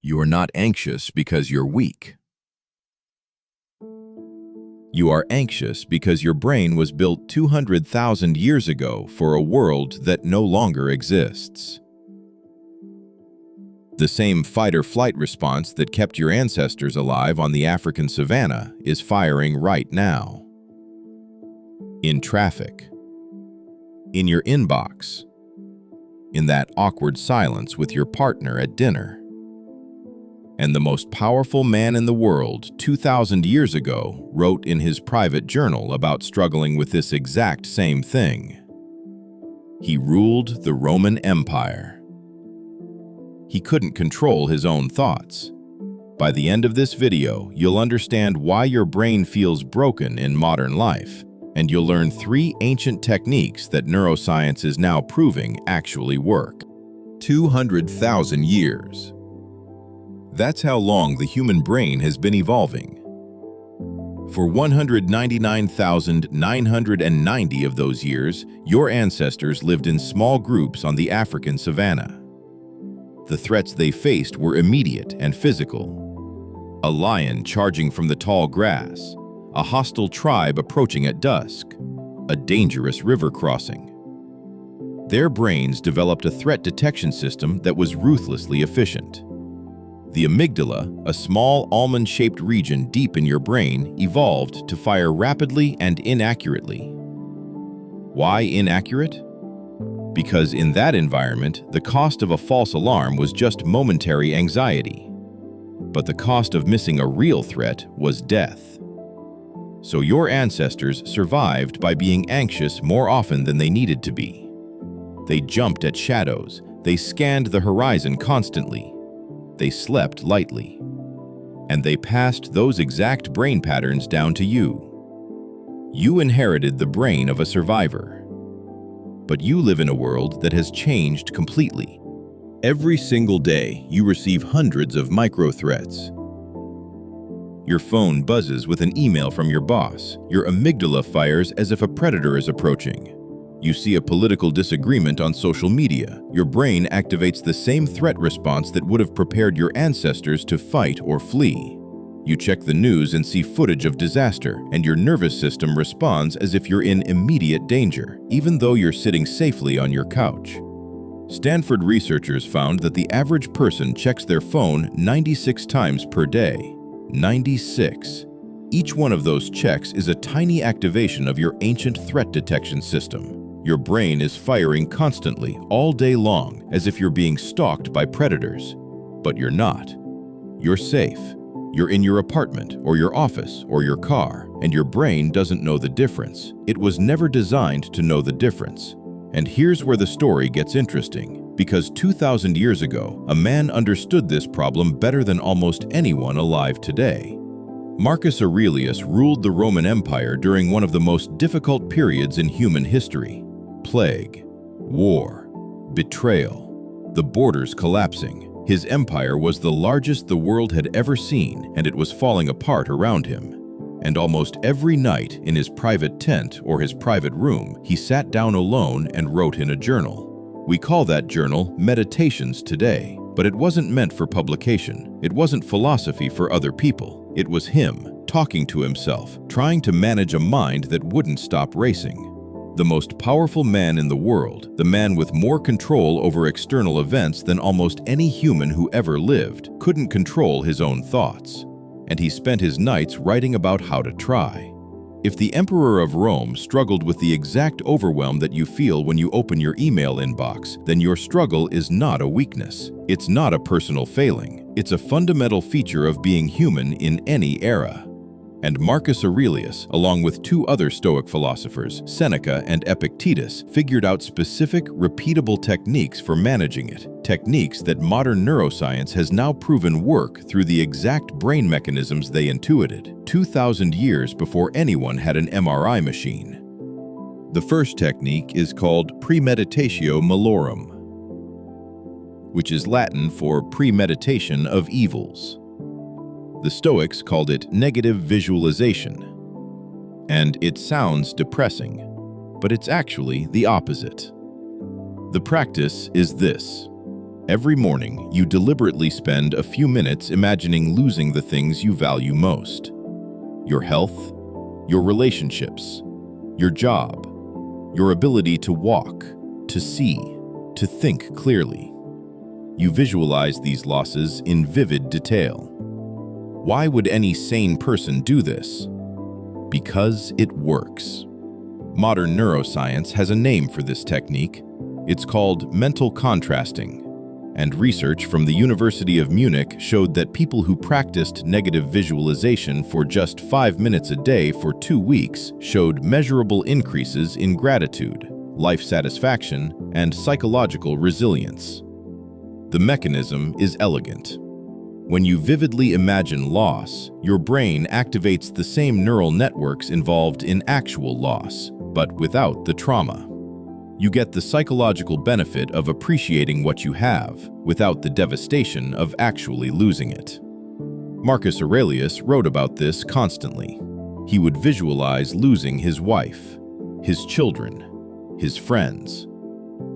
You are not anxious because you're weak. You are anxious because your brain was built 200,000 years ago for a world that no longer exists. The same fight-or-flight response that kept your ancestors alive on the African savanna is firing right now. In traffic. In your inbox. In that awkward silence with your partner at dinner. And the most powerful man in the world 2,000 years ago wrote in his private journal about struggling with this exact same thing. He ruled the Roman Empire. He couldn't control his own thoughts. By the end of this video, you'll understand why your brain feels broken in modern life, and you'll learn 3 ancient techniques that neuroscience is now proving actually work. 200,000 years. That's how long the human brain has been evolving. For 199,990 of those years, your ancestors lived in small groups on the African savanna. The threats they faced were immediate and physical. A lion charging from the tall grass, a hostile tribe approaching at dusk, a dangerous river crossing. Their brains developed a threat detection system that was ruthlessly efficient. The amygdala, a small almond-shaped region deep in your brain, evolved to fire rapidly and inaccurately. Why inaccurate? Because in that environment, the cost of a false alarm was just momentary anxiety. But the cost of missing a real threat was death. So your ancestors survived by being anxious more often than they needed to be. They jumped at shadows, they scanned the horizon constantly, they slept lightly. And they passed those exact brain patterns down to you. You inherited the brain of a survivor. But you live in a world that has changed completely. Every single day, you receive hundreds of micro-threats. Your phone buzzes with an email from your boss. Your amygdala fires as if a predator is approaching. You see a political disagreement on social media. Your brain activates the same threat response that would have prepared your ancestors to fight or flee. You check the news and see footage of disaster, and your nervous system responds as if you're in immediate danger, even though you're sitting safely on your couch. Stanford researchers found that the average person checks their phone 96 times per day. 96. Each one of those checks is a tiny activation of your ancient threat detection system. Your brain is firing constantly, all day long, as if you're being stalked by predators. But you're not. You're safe. You're in your apartment, or your office, or your car, and your brain doesn't know the difference. It was never designed to know the difference. And here's where the story gets interesting, because 2,000 years ago, a man understood this problem better than almost anyone alive today. Marcus Aurelius ruled the Roman Empire during one of the most difficult periods in human history. Plague, war, betrayal, the borders collapsing. His empire was the largest the world had ever seen, and it was falling apart around him. And almost every night, in his private tent or his private room, he sat down alone and wrote in a journal. We call that journal Meditations today, but it wasn't meant for publication. It wasn't philosophy for other people. It was him, talking to himself, trying to manage a mind that wouldn't stop racing. The most powerful man in the world, the man with more control over external events than almost any human who ever lived, couldn't control his own thoughts. And he spent his nights writing about how to try. If the Emperor of Rome struggled with the exact overwhelm that you feel when you open your email inbox, then your struggle is not a weakness. It's not a personal failing. It's a fundamental feature of being human in any era. And Marcus Aurelius, along with 2 other Stoic philosophers, Seneca and Epictetus, figured out specific, repeatable techniques for managing it. Techniques that modern neuroscience has now proven work through the exact brain mechanisms they intuited, 2,000 years before anyone had an MRI machine. The first technique is called premeditatio malorum, which is Latin for premeditation of evils. The Stoics called it negative visualization. And it sounds depressing, but it's actually the opposite. The practice is this. Every morning, you deliberately spend a few minutes imagining losing the things you value most. Your health, your relationships, your job, your ability to walk, to see, to think clearly. You visualize these losses in vivid detail. Why would any sane person do this? Because it works. Modern neuroscience has a name for this technique. It's called mental contrasting, and research from the University of Munich showed that people who practiced negative visualization for just 5 minutes a day for 2 weeks showed measurable increases in gratitude, life satisfaction, and psychological resilience. The mechanism is elegant. When you vividly imagine loss, your brain activates the same neural networks involved in actual loss, but without the trauma. You get the psychological benefit of appreciating what you have without the devastation of actually losing it. Marcus Aurelius wrote about this constantly. He would visualize losing his wife, his children, his friends.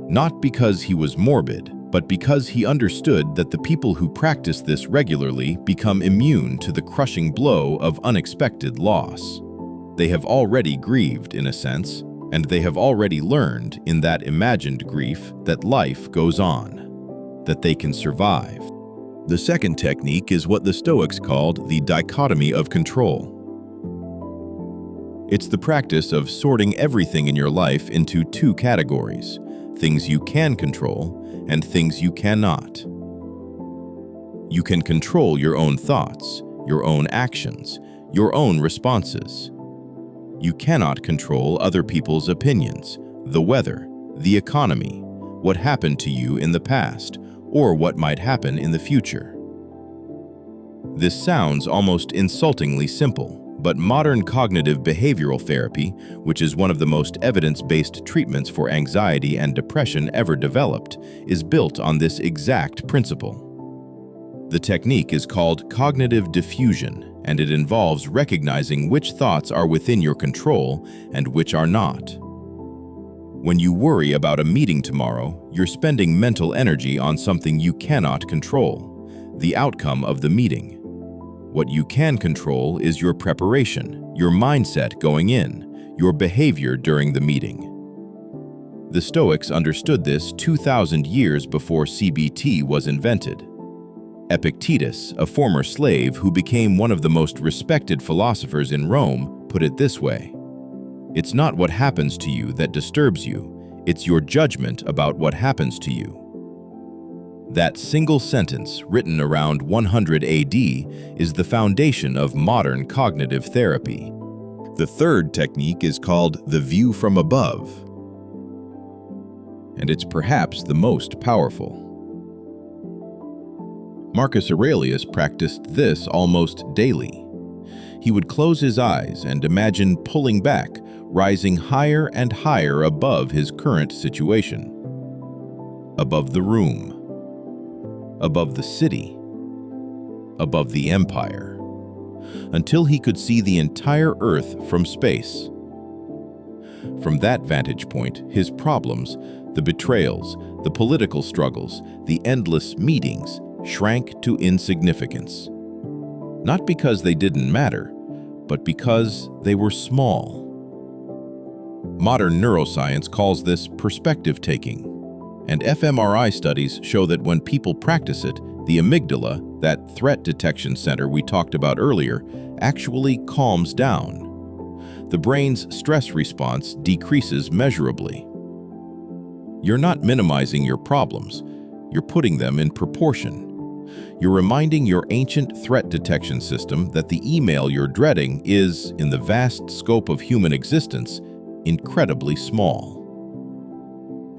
Not because he was morbid, but because he understood that the people who practice this regularly become immune to the crushing blow of unexpected loss. They have already grieved, in a sense, and they have already learned in that imagined grief that life goes on, that they can survive. The second technique is what the Stoics called the dichotomy of control. It's the practice of sorting everything in your life into 2 categories: things you can control and things you cannot. You can control your own thoughts, your own actions, your own responses. You cannot control other people's opinions, the weather, the economy, what happened to you in the past, or what might happen in the future. This sounds almost insultingly simple, but modern cognitive behavioral therapy, which is one of the most evidence-based treatments for anxiety and depression ever developed, is built on this exact principle. The technique is called cognitive diffusion, and it involves recognizing which thoughts are within your control and which are not. When you worry about a meeting tomorrow, you're spending mental energy on something you cannot control, the outcome of the meeting. What you can control is your preparation, your mindset going in, your behavior during the meeting. The Stoics understood this 2,000 years before CBT was invented. Epictetus, a former slave who became one of the most respected philosophers in Rome, put it this way: "It's not what happens to you that disturbs you, it's your judgment about what happens to you." That single sentence, written around 100 AD, is the foundation of modern cognitive therapy. The third technique is called the view from above, and it's perhaps the most powerful. Marcus Aurelius practiced this almost daily. He would close his eyes and imagine pulling back, rising higher and higher above his current situation, above the room, above the city, above the empire, until he could see the entire Earth from space. From that vantage point, his problems, the betrayals, the political struggles, the endless meetings, shrank to insignificance. Not because they didn't matter, but because they were small. Modern neuroscience calls this perspective taking, and fMRI studies show that when people practice it, the amygdala, that threat detection center we talked about earlier, actually calms down. The brain's stress response decreases measurably. You're not minimizing your problems, you're putting them in proportion. You're reminding your ancient threat detection system that the email you're dreading is, in the vast scope of human existence, incredibly small.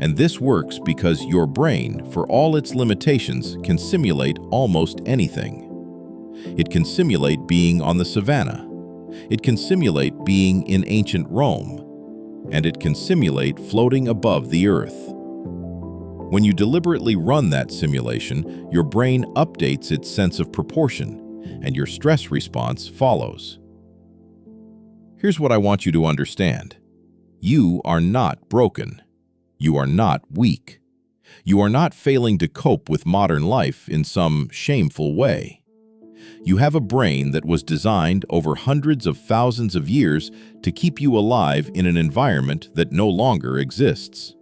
And this works because your brain, for all its limitations, can simulate almost anything. It can simulate being on the Savanna. It can simulate being in ancient Rome. And it can simulate floating above the earth. When you deliberately run that simulation, your brain updates its sense of proportion, and your stress response follows. Here's what I want you to understand. You are not broken. You are not weak. You are not failing to cope with modern life in some shameful way. You have a brain that was designed over hundreds of thousands of years to keep you alive in an environment that no longer exists.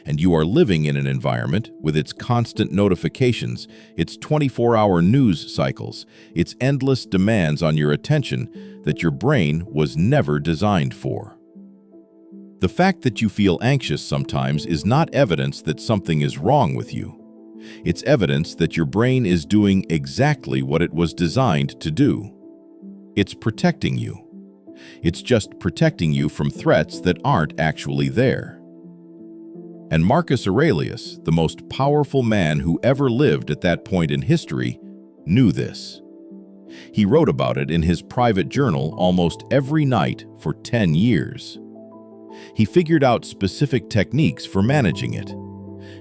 And you are living in an environment with its constant notifications, its 24-hour news cycles, its endless demands on your attention that your brain was never designed for. The fact that you feel anxious sometimes is not evidence that something is wrong with you. It's evidence that your brain is doing exactly what it was designed to do. It's protecting you. It's just protecting you from threats that aren't actually there. And Marcus Aurelius, the most powerful man who ever lived at that point in history, knew this. He wrote about it in his private journal almost every night for 10 years. He figured out specific techniques for managing it.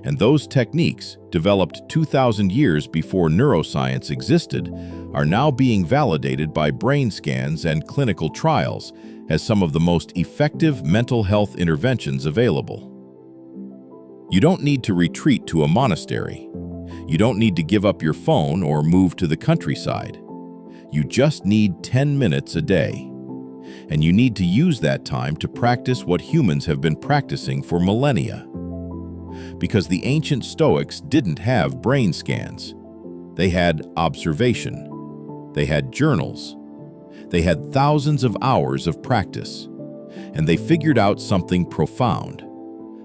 And those techniques, developed 2,000 years before neuroscience existed, are now being validated by brain scans and clinical trials as some of the most effective mental health interventions available. You don't need to retreat to a monastery. You don't need to give up your phone or move to the countryside. You just need 10 minutes a day. And you need to use that time to practice what humans have been practicing for millennia. Because the ancient Stoics didn't have brain scans. They had observation. They had journals. They had thousands of hours of practice. And they figured out something profound,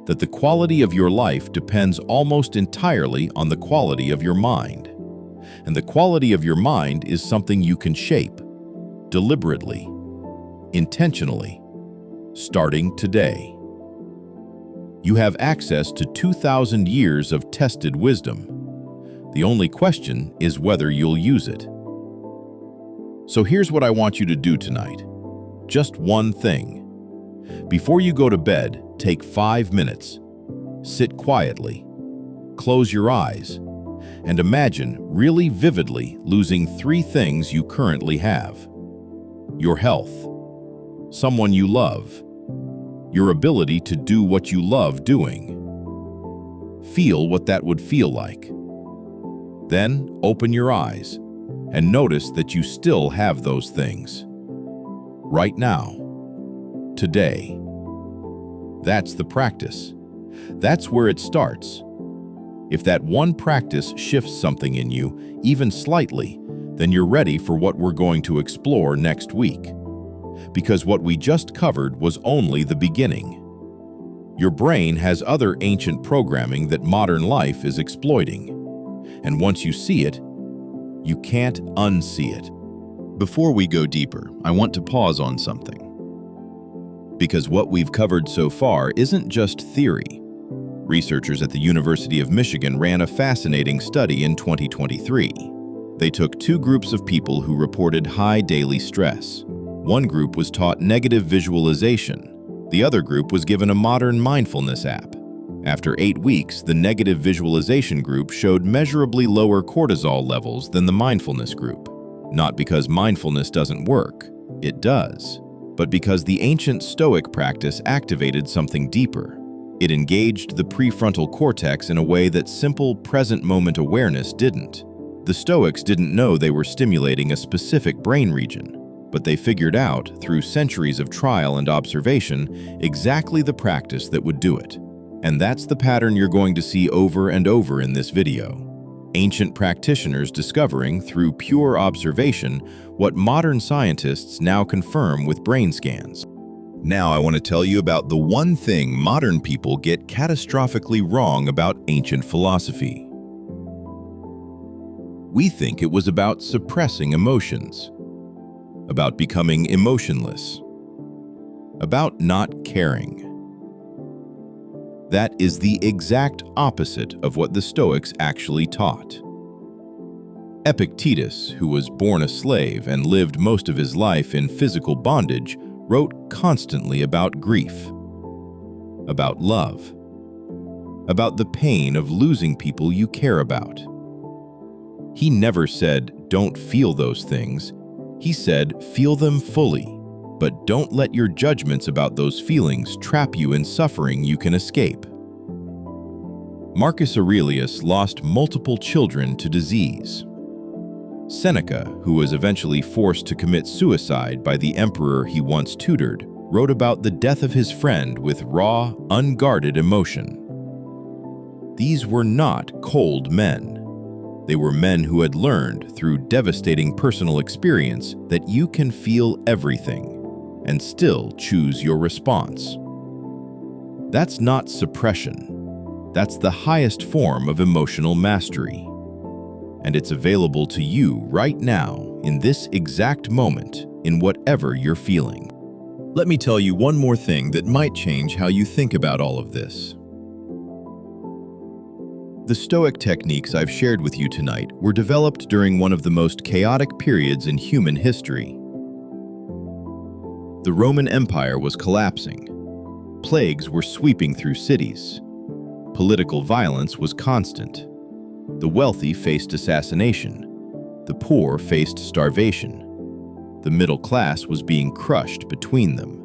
that the quality of your life depends almost entirely on the quality of your mind. And the quality of your mind is something you can shape, deliberately, intentionally, starting today. You have access to 2,000 years of tested wisdom. The only question is whether you'll use it. So here's what I want you to do tonight. Just one thing. Before you go to bed, take 5 minutes. Sit quietly. Close your eyes. And imagine really vividly losing 3 things you currently have. Your health. Someone you love. Your ability to do what you love doing. Feel what that would feel like. Then open your eyes and notice that you still have those things. Right now. Today. That's the practice. That's where it starts. If that one practice shifts something in you, even slightly, then you're ready for what we're going to explore next week. Because what we just covered was only the beginning. Your brain has other ancient programming that modern life is exploiting. And once you see it, you can't unsee it. Before we go deeper, I want to pause on something. Because what we've covered so far isn't just theory. Researchers at the University of Michigan ran a fascinating study in 2023. They took 2 groups of people who reported high daily stress. One group was taught negative visualization. The other group was given a modern mindfulness app. After 8 weeks, the negative visualization group showed measurably lower cortisol levels than the mindfulness group. Not because mindfulness doesn't work. It does. But because the ancient Stoic practice activated something deeper. It engaged the prefrontal cortex in a way that simple present-moment awareness didn't. The Stoics didn't know they were stimulating a specific brain region, but they figured out, through centuries of trial and observation, exactly the practice that would do it. And that's the pattern you're going to see over and over in this video. Ancient practitioners discovering, through pure observation, what modern scientists now confirm with brain scans. Now I want to tell you about the one thing modern people get catastrophically wrong about ancient philosophy. We think it was about suppressing emotions, about becoming emotionless, about not caring. That is the exact opposite of what the Stoics actually taught. Epictetus, who was born a slave and lived most of his life in physical bondage, wrote constantly about grief, about love, about the pain of losing people you care about. He never said, "Don't feel those things." He said, "Feel them fully, but don't let your judgments about those feelings trap you in suffering you can escape." Marcus Aurelius lost multiple children to disease. Seneca, who was eventually forced to commit suicide by the emperor he once tutored, wrote about the death of his friend with raw, unguarded emotion. These were not cold men. They were men who had learned through devastating personal experience that you can feel everything and still choose your response. That's not suppression. That's the highest form of emotional mastery. And it's available to you right now, in this exact moment, in whatever you're feeling. Let me tell you one more thing that might change how you think about all of this. The Stoic techniques I've shared with you tonight were developed during one of the most chaotic periods in human history. The Roman Empire was collapsing. Plagues were sweeping through cities. Political violence was constant. The wealthy faced assassination. The poor faced starvation. The middle class was being crushed between them.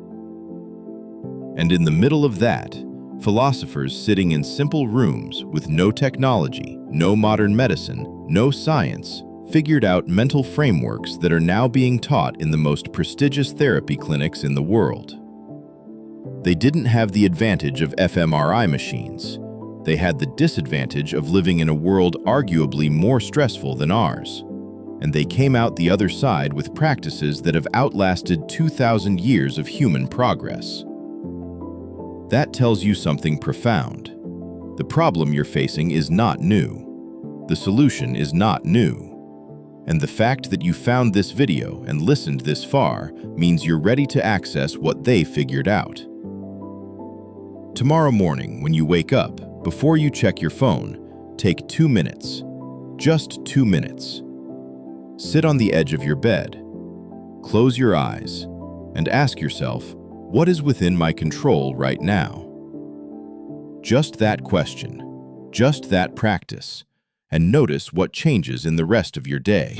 And in the middle of that, philosophers sitting in simple rooms with no technology, no modern medicine, no science, figured out mental frameworks that are now being taught in the most prestigious therapy clinics in the world. They didn't have the advantage of fMRI machines. They had the disadvantage of living in a world arguably more stressful than ours. And they came out the other side with practices that have outlasted 2,000 years of human progress. That tells you something profound. The problem you're facing is not new. The solution is not new. And the fact that you found this video and listened this far means you're ready to access what they figured out. Tomorrow morning, when you wake up, before you check your phone, take 2 minutes. Just 2 minutes. Sit on the edge of your bed. Close your eyes and ask yourself, what is within my control right now? Just that question, just that practice, and notice what changes in the rest of your day.